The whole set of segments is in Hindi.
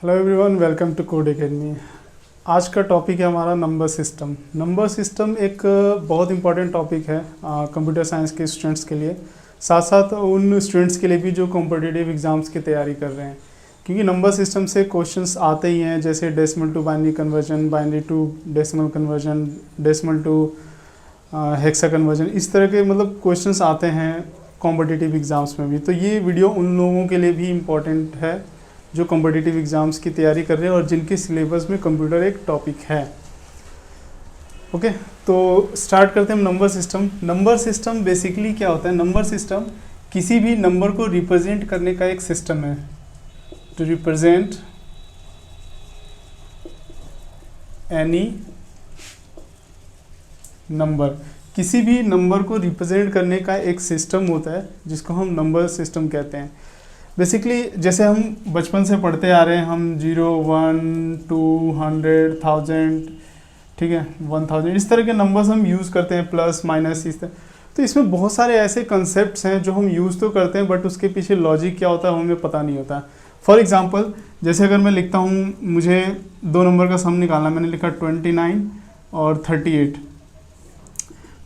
Hello everyone, welcome to Code Academy. आज का टॉपिक है हमारा नंबर सिस्टम। नंबर सिस्टम एक बहुत इंपॉर्टेंट टॉपिक है कंप्यूटर साइंस के स्टूडेंट्स के लिए, साथ साथ उन स्टूडेंट्स के लिए भी जो कॉम्पिटिटिव एग्ज़ाम्स की तैयारी कर रहे हैं, क्योंकि नंबर सिस्टम से क्वेश्चंस आते ही हैं, जैसे decimal to binary conversion, binary to decimal conversion, decimal to hexa conversion, इस तरह के मतलब क्वेश्चंस आते हैं कॉम्पिटिटिव एग्ज़ाम्स में भी। तो ये वीडियो उन लोगों के लिए भी इम्पॉर्टेंट है जो कॉम्पिटिटिव एग्ज़ाम्स की तैयारी कर रहे हैं और जिनके सिलेबस में कंप्यूटर एक टॉपिक है। ओके, तो स्टार्ट करते हैं हम number system. Number system basically क्या होता है? नंबर सिस्टम किसी भी नंबर को रिप्रेजेंट करने का एक सिस्टम है। टू रिप्रेजेंट एनी नंबर, किसी भी नंबर को रिप्रेजेंट करने का एक सिस्टम होता है जिसको हम नंबर सिस्टम कहते हैं। बेसिकली जैसे हम बचपन से पढ़ते आ रहे हैं, हम 0, 1, 2, 100, 1000, ठीक है, 1000, इस तरह के नंबर्स हम यूज़ करते हैं, प्लस माइनस इस तरह। तो इसमें बहुत सारे ऐसे कंसेप्ट्स हैं जो हम यूज़ तो करते हैं, बट उसके पीछे लॉजिक क्या होता है हमें पता नहीं होता। फॉर एग्जांपल, जैसे अगर मैं लिखता हूँ, मुझे दो नंबर का सम निकालना, मैंने लिखा 29 और 38,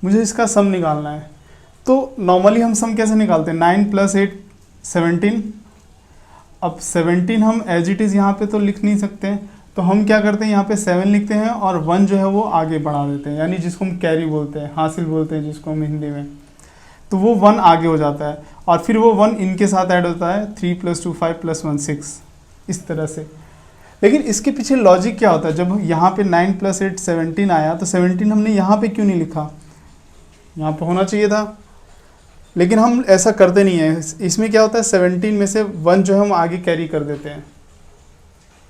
मुझे इसका सम निकालना है। तो नॉर्मली हम सम कैसे निकालते हैं? 9 + 8 17। अब 17 हम एज इट इज़ यहाँ पे तो लिख नहीं सकते हैं, तो हम क्या करते हैं, यहाँ पे 7 लिखते हैं और 1 जो है वो आगे बढ़ा देते हैं, यानी जिसको हम कैरी बोलते हैं, हासिल बोलते हैं जिसको हम हिंदी में। तो वो 1 आगे हो जाता है और फिर वो 1 इनके साथ ऐड होता है, 3 + 2 5 + 1 6, इस तरह से। लेकिन इसके पीछे लॉजिक क्या होता है? जब यहाँ पे 9 + 8 17 आया, तो 17 हमने यहाँ पे क्यों नहीं लिखा? यहाँ पे होना चाहिए था, लेकिन हम ऐसा करते नहीं है। इसमें क्या होता है, 17 में से 1 जो है हम आगे कैरी कर देते हैं,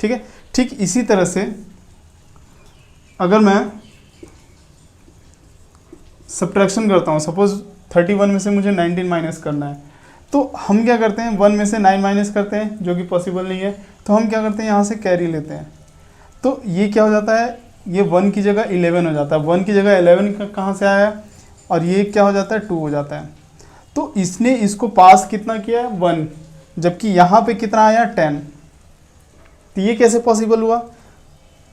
ठीक है। ठीक इसी तरह से अगर मैं सब्ट्रैक्शन करता हूँ, सपोज 31 में से मुझे 19 माइनस करना है, तो हम क्या करते हैं, 1 में से 9 माइनस करते हैं, जो कि पॉसिबल नहीं है। तो हम क्या करते हैं, यहाँ से कैरी लेते हैं। तो ये क्या हो जाता है, ये 1 की जगह 11 हो जाता है। 1 की जगह 11 कहाँ से आया, और ये क्या हो जाता है, 2 हो जाता है। तो इसने इसको पास कितना किया है, 1, जबकि यहाँ पे कितना आया, 10। तो ये कैसे पॉसिबल हुआ?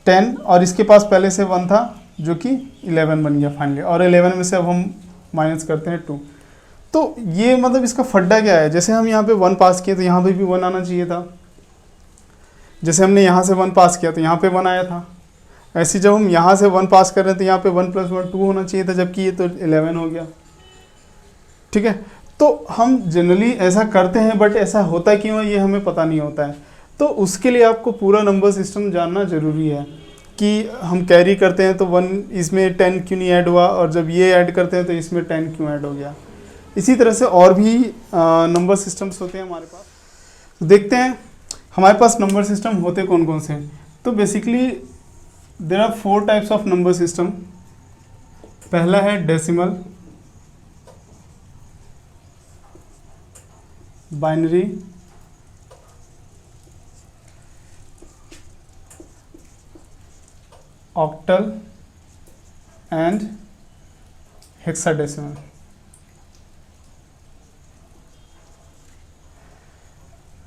10 और इसके पास पहले से 1 था जो कि 11 बन गया फाइनली, और 11 में से अब हम माइनस करते हैं 2। तो ये मतलब इसका फड्डा क्या है? जैसे हम यहाँ पे 1 पास किए तो यहाँ पे भी 1 आना चाहिए था। जैसे हमने यहाँ से 1 पास किया तो यहाँ पे 1 आया था। ऐसे जब हम यहाँ से 1 पास कर रहे हैं तो यहाँ पे 1 + 1 2 होना चाहिए था, जबकि ये तो 11 हो गया, ठीक है। तो हम जनरली ऐसा करते हैं, बट ऐसा होता क्यों है ये हमें पता नहीं होता है। तो उसके लिए आपको पूरा नंबर सिस्टम जानना ज़रूरी है कि हम कैरी करते हैं तो 1 इसमें 10 क्यों नहीं ऐड हुआ, और जब ये ऐड करते हैं तो इसमें 10 क्यों ऐड हो गया। इसी तरह से और भी नंबर सिस्टम्स होते हैं हमारे पास। तो देखते हैं हमारे पास नंबर सिस्टम होते कौन कौन से हैं। तो basically there are 4 types of number system. पहला है decimal, binary, octal and hexadecimal.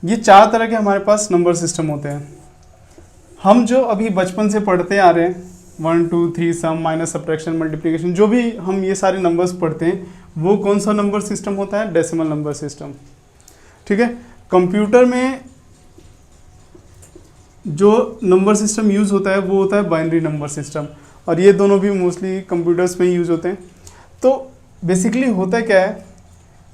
ये 4 तरह के हमारे पास नंबर सिस्टम होते हैं। हम जो अभी बचपन से पढ़ते आ रहे हैं, 1 2 3 सम, माइनस, सब्ट्रैक्शन, मल्टीप्लिकेशन, जो भी हम ये सारे नंबर्स पढ़ते हैं, वो कौन सा नंबर सिस्टम होता है? डेसिमल नंबर सिस्टम, ठीक है। कंप्यूटर में जो नंबर सिस्टम यूज़ होता है वो होता है बाइनरी नंबर सिस्टम, और ये दोनों भी मोस्टली कंप्यूटर्स में यूज़ होते हैं। तो बेसिकली होता क्या है,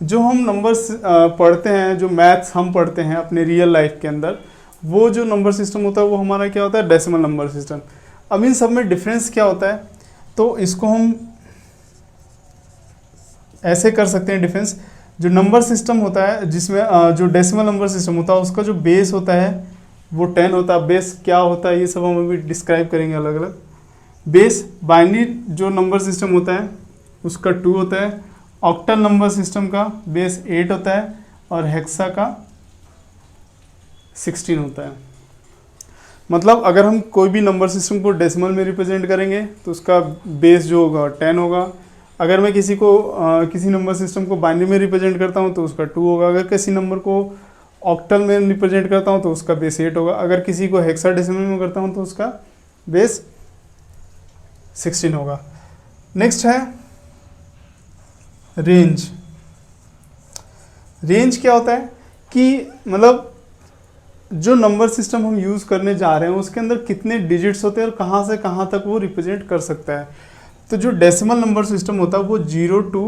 जो हम नंबर्स पढ़ते हैं, जो मैथ्स हम पढ़ते हैं अपने रियल लाइफ के अंदर, वो जो नंबर सिस्टम होता है वो हमारा क्या होता है, डेसिमल नंबर सिस्टम। अब इन सब में डिफरेंस क्या होता है, तो इसको हम ऐसे कर सकते हैं डिफरेंस। जो नंबर सिस्टम होता है, जिसमें जो डेसिमल नंबर सिस्टम होता है, उसका जो बेस होता है वो 10 होता है। बेस क्या होता है ये सब हम अभी डिस्क्राइब करेंगे अलग अलग। बेस बाइनरी जो नंबर सिस्टम होता है उसका 2 होता है। ऑक्टल नंबर सिस्टम का बेस 8 होता है और हेक्सा का 16 होता है। मतलब अगर हम कोई भी नंबर सिस्टम को डेसिमल में रिप्रेजेंट करेंगे तो उसका बेस जो होगा 10 होगा। अगर मैं किसी नंबर सिस्टम को बाइनरी में रिप्रेजेंट करता हूँ तो उसका 2 होगा। अगर किसी नंबर को ऑक्टल में रिप्रेजेंट करता हूँ तो उसका बेस 8 होगा, अगर किसी को हेक्साडेसिमल में करता हूँ तो उसका बेस 16 होगा। नेक्स्ट है रेंज। रेंज क्या होता है कि मतलब जो नंबर सिस्टम हम यूज़ करने जा रहे हैं उसके अंदर कितने डिजिट्स होते हैं और कहाँ से कहाँ तक वो रिप्रेजेंट कर सकता है। तो जो डेसिमल नंबर सिस्टम होता है वो 0 to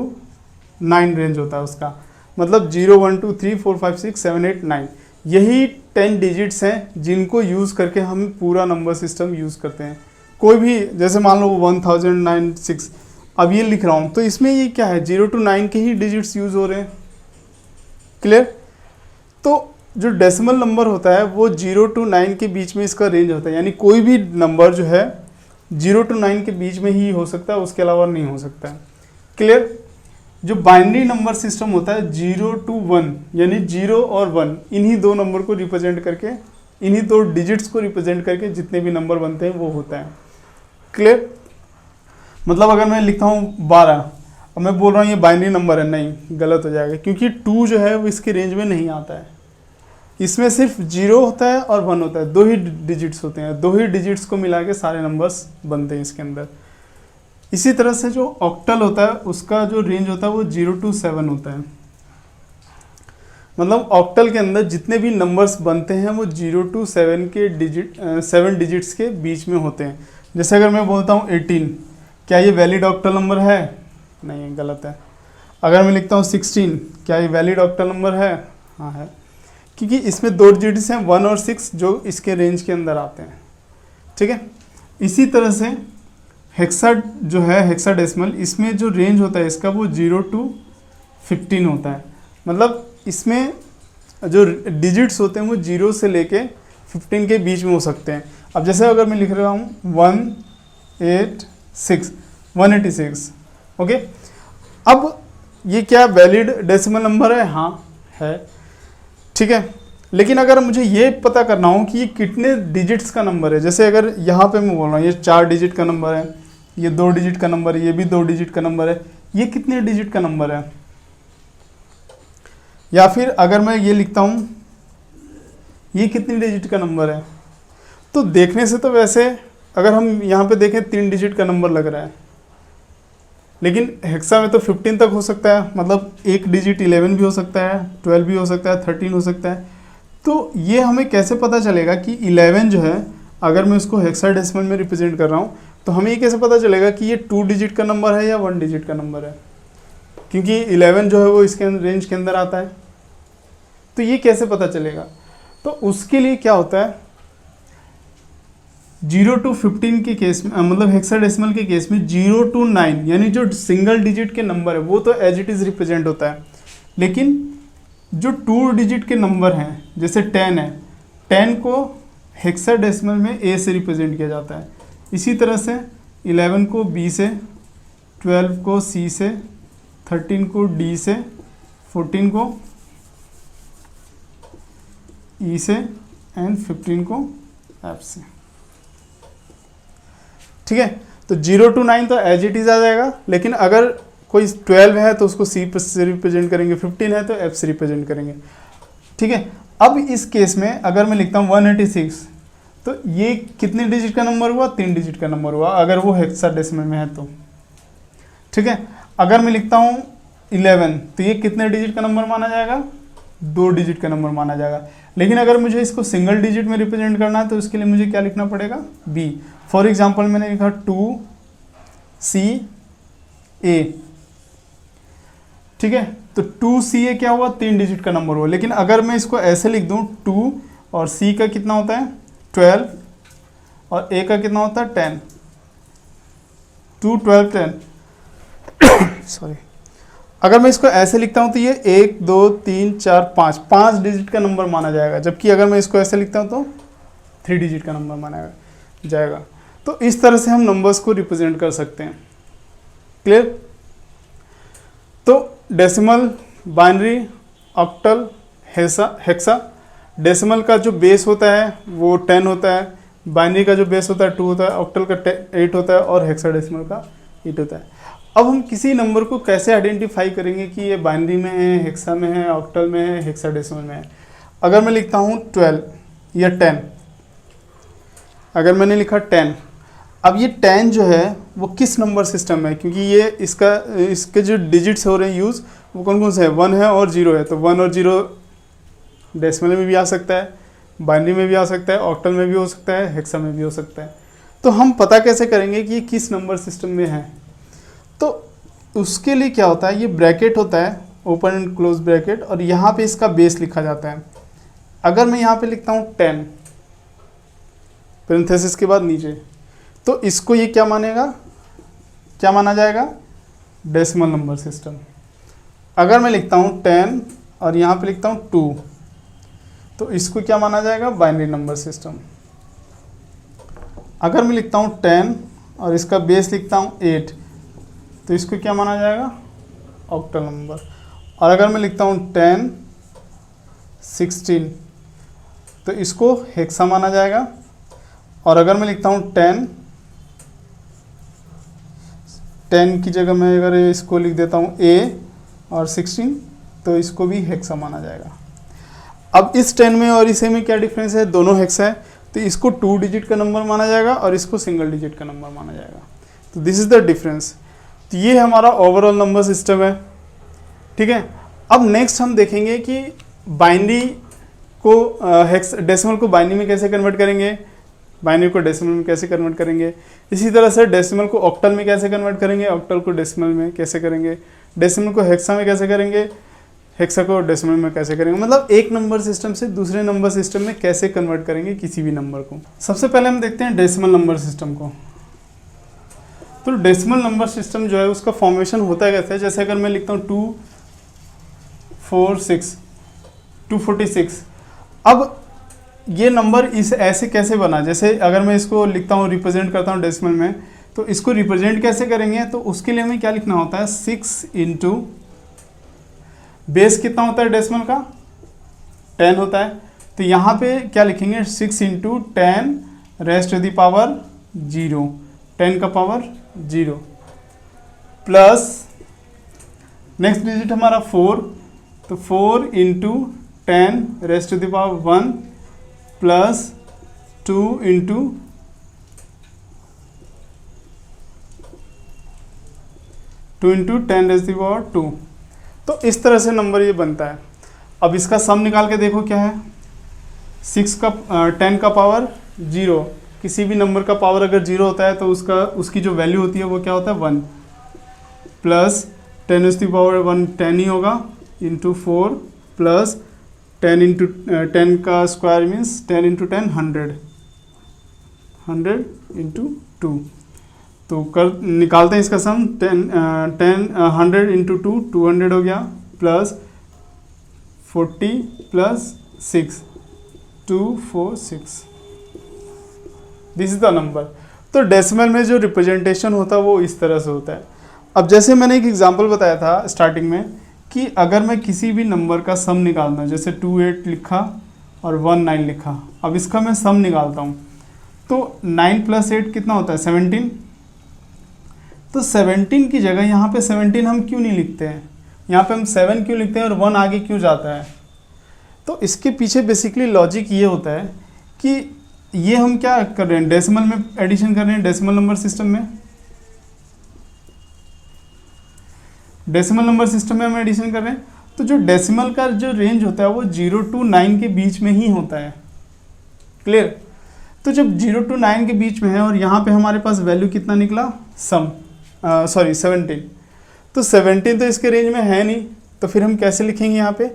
9 रेंज होता है उसका, मतलब 0 1 2 3 4 5 6 7 8 9, यही 10 डिजिट्स हैं जिनको यूज़ करके हम पूरा नंबर सिस्टम यूज़ करते हैं। कोई भी जैसे मान लो 1096 अब ये लिख रहा हूँ तो इसमें ये क्या है 0 to 9 के ही डिजिट्स यूज़ हो रहे हैं। क्लियर? तो जो डेसिमल नंबर होता है वो 0 to 9 के बीच में इसका रेंज होता है, यानी कोई भी नंबर जो है 0 to 9 के बीच में ही हो सकता है, उसके अलावा नहीं हो सकता है। क्लियर? जो बाइनरी नंबर सिस्टम होता है 0 to 1, यानी 0 और 1 इन्हीं दो नंबर को रिप्रेजेंट करके, इन्हीं दो डिजिट्स को रिप्रेजेंट करके जितने भी नंबर बनते हैं वो होता है। क्लियर? मतलब अगर मैं लिखता हूँ 12, अब मैं बोल रहा हूँ ये बाइनरी नंबर है, नहीं, गलत हो जाएगा, क्योंकि 2 जो है वो इसके रेंज में नहीं आता है। इसमें सिर्फ 0 होता है और 1 होता है, दो ही डिजिट्स होते हैं, दो ही डिजिट्स को मिला के सारे नंबर्स बनते हैं इसके अंदर। इसी तरह से जो ऑक्टल होता है उसका जो रेंज होता है वो 0 to 7 होता है, मतलब ऑक्टल के अंदर जितने भी नंबर्स बनते हैं वो 0 to 7 के सेवन डिजिट्स के बीच में होते हैं। जैसे अगर मैं बोलता हूँ 18, क्या ये वैलिड ऑक्टल नंबर है? नहीं, गलत है। अगर मैं लिखता हूँ 16, क्या ये वैलिड ऑक्टल नंबर है? हाँ है, क्योंकि इसमें दो डिजिट्स हैं 1 और 6 जो इसके रेंज के अंदर आते हैं। ठीक है, इसी तरह से हेक्सा जो है हेक्साडेसिमल, इसमें जो रेंज होता है इसका वो 0 to 15 होता है, मतलब इसमें जो डिजिट्स होते हैं वो 0 से लेके 15 के बीच में हो सकते हैं। अब जैसे अगर मैं लिख रहा हूँ 186, ओके, अब ये क्या वैलिड डेसिमल नंबर है? हाँ है, ठीक है। लेकिन अगर मुझे ये पता करना हो कि ये कितने डिजिट्स का नंबर है, जैसे अगर यहाँ पे मैं बोल रहा हूँ ये 4 डिजिट का नंबर है, ये 2 डिजिट का नंबर है, ये भी 2 डिजिट का नंबर है, ये कितने डिजिट का नंबर है? या फिर अगर मैं ये लिखता हूँ ये कितनी डिजिट का नंबर है, तो देखने से तो वैसे अगर हम यहाँ पे देखें 3 डिजिट का नंबर लग रहा है, लेकिन हेक्सा में तो 15 तक हो सकता है, मतलब एक डिजिट 11 भी हो सकता है, 12 भी हो सकता है, 13 हो सकता है। तो ये हमें कैसे पता चलेगा कि 11 जो है अगर मैं उसको हेक्साडेसिमल में रिप्रेजेंट कर रहा हूँ तो हमें ये कैसे पता चलेगा कि ये 2 डिजिट का नंबर है या 1 डिजिट का नंबर है, क्योंकि 11 जो है वो इसके रेंज के अंदर आता है। तो ये कैसे पता चलेगा? तो उसके लिए क्या होता है, 0 to 15 के केस में, मतलब हेक्साडेसिमल के केस में 0 to 9 यानी जो सिंगल डिजिट के नंबर है वो तो एज इट इज़ रिप्रेजेंट होता है, लेकिन जो 2 डिजिट के नंबर हैं जैसे 10 है, 10 को हेक्साडेसिमल में A से रिप्रेजेंट किया जाता है। इसी तरह से 11 को B से, 12 को C से, 13 को D से, 14 को E से एंड 15 को F से। ठीक है, तो 0 to 9 तो एज इट इज़ आ जाएगा, लेकिन अगर कोई 12 है तो उसको C से रिप्रेजेंट करेंगे, 15 है तो F से रिप्रेजेंट करेंगे। ठीक है, अब इस केस में अगर मैं लिखता हूँ 186, तो ये कितने डिजिट का नंबर हुआ? 3 डिजिट का नंबर हुआ, अगर वो हेक्साडेसिमल में है तो। ठीक है, अगर मैं लिखता हूँ 11, तो ये कितने डिजिट का नंबर माना जाएगा? 2 डिजिट का नंबर माना जाएगा। लेकिन अगर मुझे इसको सिंगल डिजिट में रिप्रेजेंट करना है तो उसके लिए मुझे क्या लिखना पड़ेगा? B। फॉर एग्जाम्पल मैंने लिखा 2CA। ठीक है, तो 2CA क्या हुआ? 3 डिजिट का नंबर हुआ। लेकिन अगर मैं इसको ऐसे लिख दूं 2 और C का कितना होता है? 12 और A का कितना होता है? 10। 2 12 10 सॉरी, अगर मैं इसको ऐसे लिखता हूं तो ये 1 2 3 4 5 डिजिट का नंबर माना जाएगा, जबकि अगर मैं इसको ऐसे लिखता हूं तो 3 डिजिट का नंबर माना जाएगा। तो इस तरह से हम नंबर्स को रिप्रेजेंट कर सकते हैं। क्लियर? तो decimal, binary, octal, hexa. Decimal का जो बेस होता है वो 10 होता है, बाइनरी का जो बेस होता है 2 होता है, ऑक्टल का 8 होता है और हेक्साडेसिमल का 8 होता है। अब हम किसी नंबर को कैसे आइडेंटिफाई करेंगे कि ये बाइनरी में है, हेक्सा में है, ऑक्टल में है, हेक्साडेसिमल में है? अगर मैं लिखता हूँ 12 या 10, अगर मैंने लिखा 10, अब ये 10 जो है वो किस नंबर सिस्टम है, क्योंकि ये इसके जो डिजिट्स हो रहे हैं यूज़ वो कौन कौन से हैं, 1 है और 0 है। तो 1 और 0 डेसिमल में भी आ सकता है, बाइनरी में भी आ सकता है, ऑक्टल में भी हो सकता है, हेक्सा में भी हो सकता है। तो हम पता कैसे करेंगे कि ये किस नंबर सिस्टम में है? तो उसके लिए क्या होता है, ये ब्रैकेट होता है, ओपन एंड क्लोज ब्रैकेट, और यहाँ पे इसका बेस लिखा जाता है। अगर मैं यहाँ पे लिखता हूँ 10 पैरेंथेसिस के बाद नीचे, तो इसको ये क्या मानेगा, क्या माना जाएगा, डेसिमल नंबर सिस्टम। अगर मैं लिखता हूँ 10 और यहाँ पे लिखता हूँ 2, तो इसको क्या माना जाएगा, बाइनरी नंबर सिस्टम। अगर मैं लिखता हूँ 10 और इसका बेस लिखता हूँ 8, तो इसको क्या माना जाएगा, ऑक्टल नंबर। और अगर मैं लिखता हूँ 10 16, तो इसको हेक्सा माना जाएगा। और अगर मैं लिखता हूँ 10 की जगह मैं अगर इसको लिख देता हूँ A और 16, तो इसको भी हेक्सा माना जाएगा। अब इस 10 में और इसे में क्या डिफरेंस है, दोनों हेक्सा है, तो इसको 2 डिजिट का नंबर माना जाएगा और इसको सिंगल डिजिट का नंबर माना जाएगा। तो दिस इज द डिफरेंस। तो ये हमारा ओवरऑल नंबर सिस्टम है, ठीक है। अब नेक्स्ट हम देखेंगे कि बाइनरी को डेसिमल को बाइनरी में कैसे कन्वर्ट करेंगे, बाइनरी को डेसिमल में कैसे कन्वर्ट करेंगे, इसी तरह से डेसिमल को ऑक्टल में कैसे कन्वर्ट करेंगे, ऑक्टल को डेसिमल में कैसे करेंगे, डेसिमल को हेक्सा में कैसे करेंगे, हेक्सा को डेसिमल में कैसे करेंगे, मतलब एक नंबर सिस्टम से दूसरे नंबर सिस्टम में कैसे कन्वर्ट करेंगे किसी भी नंबर को। सबसे पहले हम देखते हैं डेसिमल नंबर सिस्टम को। तो डेसिमल नंबर सिस्टम जो है उसका फॉर्मेशन होता कैसे है, जैसे अगर मैं लिखता हूँ 246, अब ये नंबर इस ऐसे कैसे बना, जैसे अगर मैं इसको लिखता हूँ, रिप्रेजेंट करता हूँ डेसिमल में, तो इसको रिप्रेजेंट कैसे करेंगे, तो उसके लिए हमें क्या लिखना होता है, 6 इंटू बेस कितना होता है डेसिमल का, 10 होता है। तो यहाँ पे क्या लिखेंगे, 6 into 10 raised to the power 0, 10 का पावर 0, प्लस नेक्स्ट डिजिट हमारा 4, तो 4 into 10 raised to the power 1 plus 2 into 10 raised to the power 2। तो इस तरह से नंबर ये बनता है। अब इसका सम निकाल के देखो क्या है, 10 का पावर 0, किसी भी नंबर का पावर अगर 0 होता है तो उसकी जो वैल्यू होती है वो क्या होता है, 1, plus 10 raised to the power 1 10 ही होगा, इंटू 4 प्लस 10 इंटू 10 का स्क्वायर मीन्स 10 इंटू 10 100 इंटू 2। तो निकालते हैं इसका सम, 100 इंटू 2 200 हो गया, plus 40 plus 6 246, this is the number. तो डेसिमल में जो रिप्रेजेंटेशन होता है वो इस तरह से होता है। अब जैसे मैंने एक एग्जांपल बताया था स्टार्टिंग में कि अगर मैं किसी भी नंबर का सम निकालना हूँ, जैसे 28 लिखा और 19 लिखा, अब इसका मैं सम निकालता हूँ, तो 9 प्लस 8 कितना होता है, 17। तो 17 की जगह यहाँ पे 17 हम क्यों नहीं लिखते हैं, यहाँ पे हम 7 क्यों लिखते हैं और 1 आगे क्यों जाता है? तो इसके पीछे बेसिकली लॉजिक ये होता है कि ये हम क्या कर रहे हैं, डेसिमल में एडिशन कर रहे हैं, डेसिमल नंबर सिस्टम में, डेसिमल नंबर सिस्टम में हम एडिशन कर रहे हैं। तो जो डेसिमल का जो रेंज होता है वो 0 to 9 के बीच में ही होता है, क्लियर। तो जब 0 to 9 के बीच में है और यहाँ पे हमारे पास वैल्यू कितना निकला, 17, तो 17 तो इसके रेंज में है नहीं, तो फिर हम कैसे लिखेंगे यहाँ पे?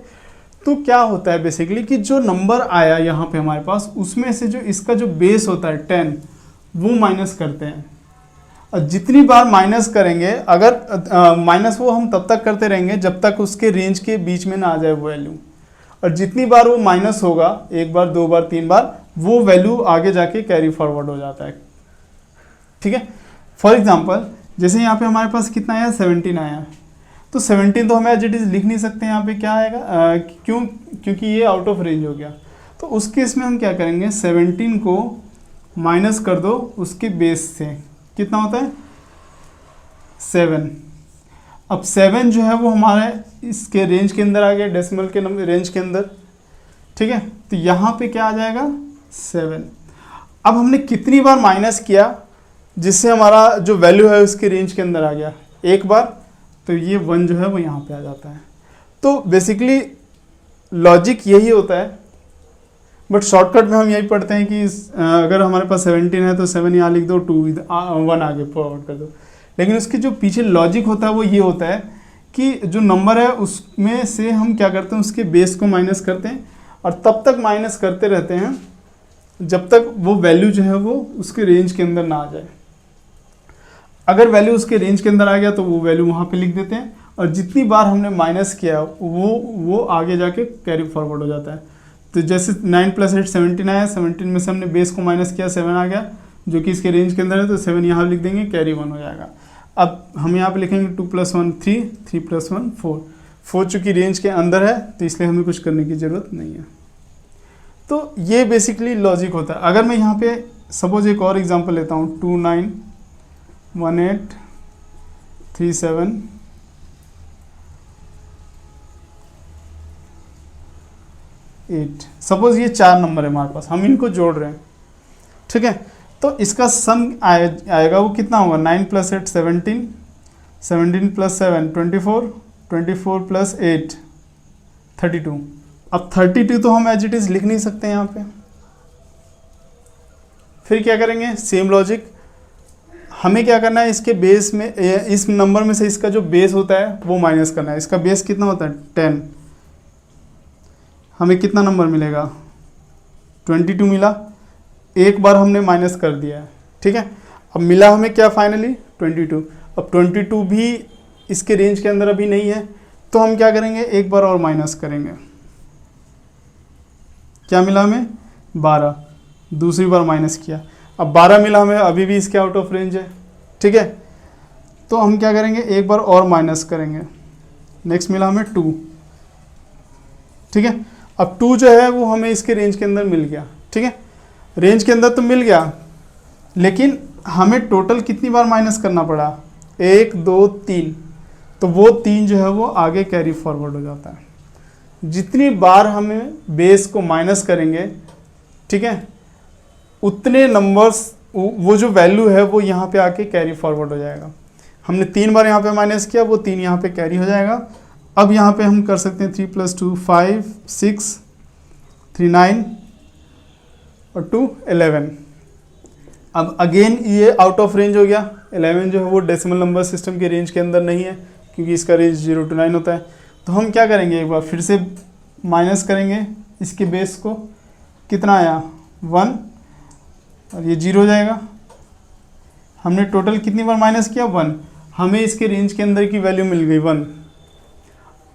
तो क्या होता है बेसिकली कि जो नंबर आया यहाँ पे हमारे पास, उसमें से जो इसका जो बेस होता है 10 वो माइनस करते हैं। और जितनी बार माइनस करेंगे, अगर माइनस वो हम तब तक करते रहेंगे जब तक उसके रेंज के बीच में ना आ जाए वो वैल्यू, और जितनी बार वो माइनस होगा, 1 बार 2 बार 3 बार, वो वैल्यू आगे जाके कैरी फॉरवर्ड हो जाता है, ठीक है। फॉर एग्जांपल जैसे यहाँ पे हमारे पास कितना आया, 17 आया, तो 17 तो हम एज इट इज़ लिख नहीं सकते, यहाँ पे क्या आएगा, क्योंकि ये आउट ऑफ रेंज हो गया। तो उस केस में हम क्या करेंगे, 17 को माइनस कर दो उसके बेस से, कितना होता है, 7। अब 7 जो है वो हमारे इसके रेंज के अंदर आ गया, डेसिमल के नंबर रेंज के अंदर, ठीक है, तो यहाँ पे क्या आ जाएगा 7। अब हमने कितनी बार माइनस किया जिससे हमारा जो वैल्यू है उसके रेंज के अंदर आ गया, एक बार, तो ये 1 जो है वो यहाँ पे आ जाता है। तो बेसिकली लॉजिक यही होता है, बट शॉर्टकट में हम यही पढ़ते हैं कि अगर हमारे पास 17 है तो 7 यहाँ लिख दो, 1 आगे फॉरवर्ड कर दो। लेकिन उसके जो पीछे लॉजिक होता है वो ये होता है कि जो नंबर है उसमें से हम क्या करते हैं, उसके बेस को माइनस करते हैं और तब तक माइनस करते रहते हैं जब तक वो वैल्यू जो है वो उसके रेंज के अंदर ना आ जाए। अगर वैल्यू उसके रेंज के अंदर आ गया तो वो वैल्यू वहाँ पे लिख देते हैं, और जितनी बार हमने माइनस किया वो आगे जाके कैरी फॉरवर्ड हो जाता है। तो जैसे 9 + 8 17 आया, 17 में से हमने बेस को माइनस किया, 7 आ गया जो कि इसके रेंज के अंदर है, तो 7 यहाँ लिख देंगे, कैरी 1 हो जाएगा। अब हम यहाँ पे लिखेंगे 2 + 1 3, 3 + 1 4। 4 चूँकि रेंज के अंदर है तो इसलिए हमें कुछ करने की ज़रूरत नहीं है। तो ये बेसिकली लॉजिक होता है। अगर मैं यहाँ पे सपोज एक और एग्जांपल लेता हूँ, 2 9 1 8 3 7 8, सपोज ये 4 नंबर है हमारे पास, हम इनको जोड़ रहे हैं, ठीक है। तो इसका सम आएगा वो कितना होगा, 9 + 8 17, 17 + 7 24, 24 + 8 32। अब 32 तो हम एज इट इज़ लिख नहीं सकते यहाँ पे, फिर क्या करेंगे, सेम लॉजिक, हमें क्या करना है, इसके बेस में, इस नंबर में से इसका जो बेस होता है वो माइनस करना है। इसका बेस कितना होता है 10, हमें कितना नंबर मिलेगा 22 मिला, एक बार हमने माइनस कर दिया है, ठीक है। अब मिला हमें क्या फाइनली 22। अब 22 भी इसके रेंज के अंदर अभी नहीं है, तो हम क्या करेंगे, एक बार और माइनस करेंगे, क्या मिला हमें 12, दूसरी बार माइनस किया, अब 12 मिला हमें, अभी भी इसके आउट ऑफ रेंज है, ठीक है। तो हम क्या करेंगे, एक बार और माइनस करेंगे, नेक्स्ट मिला हमें 2, ठीक है। अब 2 जो है वो हमें इसके रेंज के अंदर मिल गया, ठीक है, रेंज के अंदर तो मिल गया, लेकिन हमें टोटल कितनी बार माइनस करना पड़ा, 1 2 3, तो वो 3 जो है वो आगे कैरी फॉरवर्ड हो जाता है। जितनी बार हमें बेस को माइनस करेंगे, ठीक है, उतने नंबर्स, वो जो वैल्यू है वो यहाँ पे आके कैरी फॉरवर्ड हो जाएगा। हमने 3 बार यहाँ पे माइनस किया, वो 3 यहाँ पे कैरी हो जाएगा। अब यहाँ पे हम कर सकते हैं 3 + 2 5 6 3 9 और 2 11। अब अगेन ये आउट ऑफ रेंज हो गया, 11 जो है वो डेसिमल नंबर सिस्टम के रेंज के अंदर नहीं है, क्योंकि इसका रेंज 0 to 9 होता है। तो हम क्या करेंगे, एक बार फिर से माइनस करेंगे इसके बेस को, कितना आया 1, और ये 0 हो जाएगा। हमने टोटल कितनी बार माइनस किया 1, हमें इसके रेंज के अंदर की वैल्यू मिल गई 1,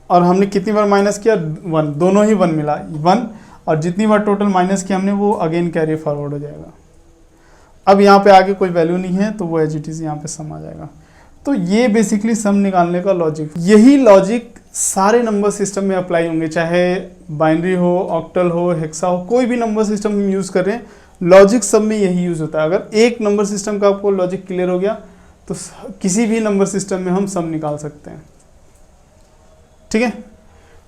और हमने कितनी बार माइनस किया 1, दोनों ही 1 मिला 1, और जितनी बार टोटल माइनस किया हमने वो अगेन कैरी फॉरवर्ड हो जाएगा। अब यहाँ पे आगे कोई वैल्यू नहीं है तो वो एज इट इज़ यहाँ पे सम आ जाएगा। तो ये बेसिकली सम निकालने का लॉजिक, यही लॉजिक सारे नंबर सिस्टम में अप्लाई होंगे, चाहे बाइनरी हो, ऑक्टल हो, हेक्सा हो, कोई भी नंबर सिस्टम हम यूज़ कर रहे हैं, लॉजिक सब में यही यूज़ होता है। अगर एक नंबर सिस्टम का आपको लॉजिक क्लियर हो गया तो किसी भी नंबर सिस्टम में हम सम निकाल सकते हैं, ठीक है।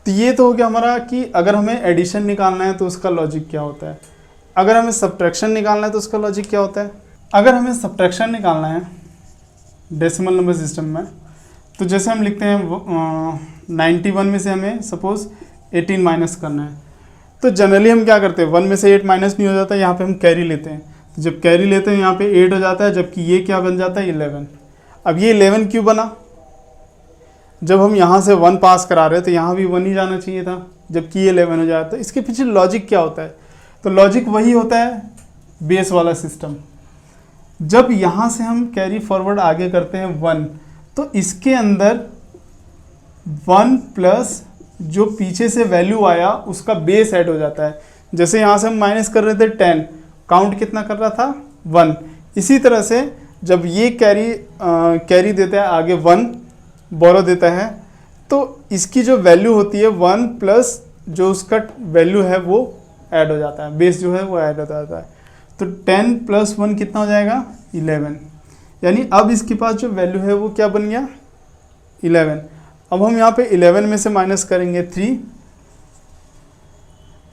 तो ये तो हो गया हमारा कि अगर हमें एडिशन निकालना है तो उसका लॉजिक क्या होता है, अगर हमें सब्ट्रैक्शन निकालना है तो उसका लॉजिक क्या होता है। अगर हमें सब्ट्रैक्शन निकालना है डेसिमल नंबर सिस्टम में, तो जैसे हम लिखते हैं 91 में से हमें सपोज 18 माइनस करना है, तो जनरली हम क्या करते हैं, 1 में से 8 माइनस नहीं हो जाता, यहाँ पे हम कैरी लेते हैं, तो जब कैरी लेते हैं यहाँ पे 8 हो जाता है, जबकि ये क्या बन जाता है 11। अब ये 11 क्यों बना, जब हम यहाँ से 1 पास करा रहे हैं तो यहाँ भी 1 ही जाना चाहिए था, जबकि ये 11 हो जाता है। इसके पीछे लॉजिक क्या होता है, तो लॉजिक वही होता है बेस वाला सिस्टम। जब यहाँ से हम कैरी फॉरवर्ड आगे करते हैं 1, तो इसके अंदर 1 प्लस जो पीछे से वैल्यू आया उसका बेस ऐड हो जाता है। जैसे यहाँ से हम माइनस कर रहे थे 10, काउंट कितना कर रहा था 1, इसी तरह से जब ये कैरी देता है आगे 1 बोरो देता है, तो इसकी जो वैल्यू होती है 1 प्लस जो उसका वैल्यू है वो ऐड हो जाता है, बेस जो है वो ऐड हो जाता है। तो 10 + 1 कितना हो जाएगा 11, यानी अब इसके पास जो वैल्यू है वो क्या बन गया 11। अब हम यहाँ पे 11 में से माइनस करेंगे 3,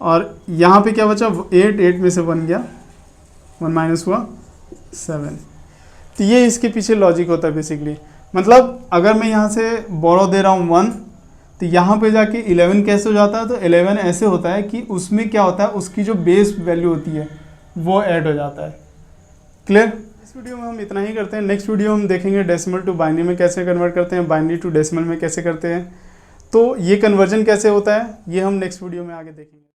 और यहाँ पे क्या बचा 8, 8 में से 1 गया, 1 माइनस हुआ 7। तो ये इसके पीछे लॉजिक होता है बेसिकली। मतलब अगर मैं यहाँ से बोरो दे रहा हूँ 1, तो यहाँ पे जाके 11 कैसे हो जाता है, तो 11 ऐसे होता है कि उसमें क्या होता है, उसकी जो बेस वैल्यू होती है वो ऐड हो जाता है। क्लियर? इस वीडियो में हम इतना ही करते हैं। नेक्स्ट वीडियो हम देखेंगे डेसिमल टू बाइनरी में कैसे कन्वर्ट करते हैं, बाइनरी टू डेसिमल में कैसे करते हैं। तो ये कन्वर्जन कैसे होता है ये हम नेक्स्ट वीडियो में आगे देखेंगे।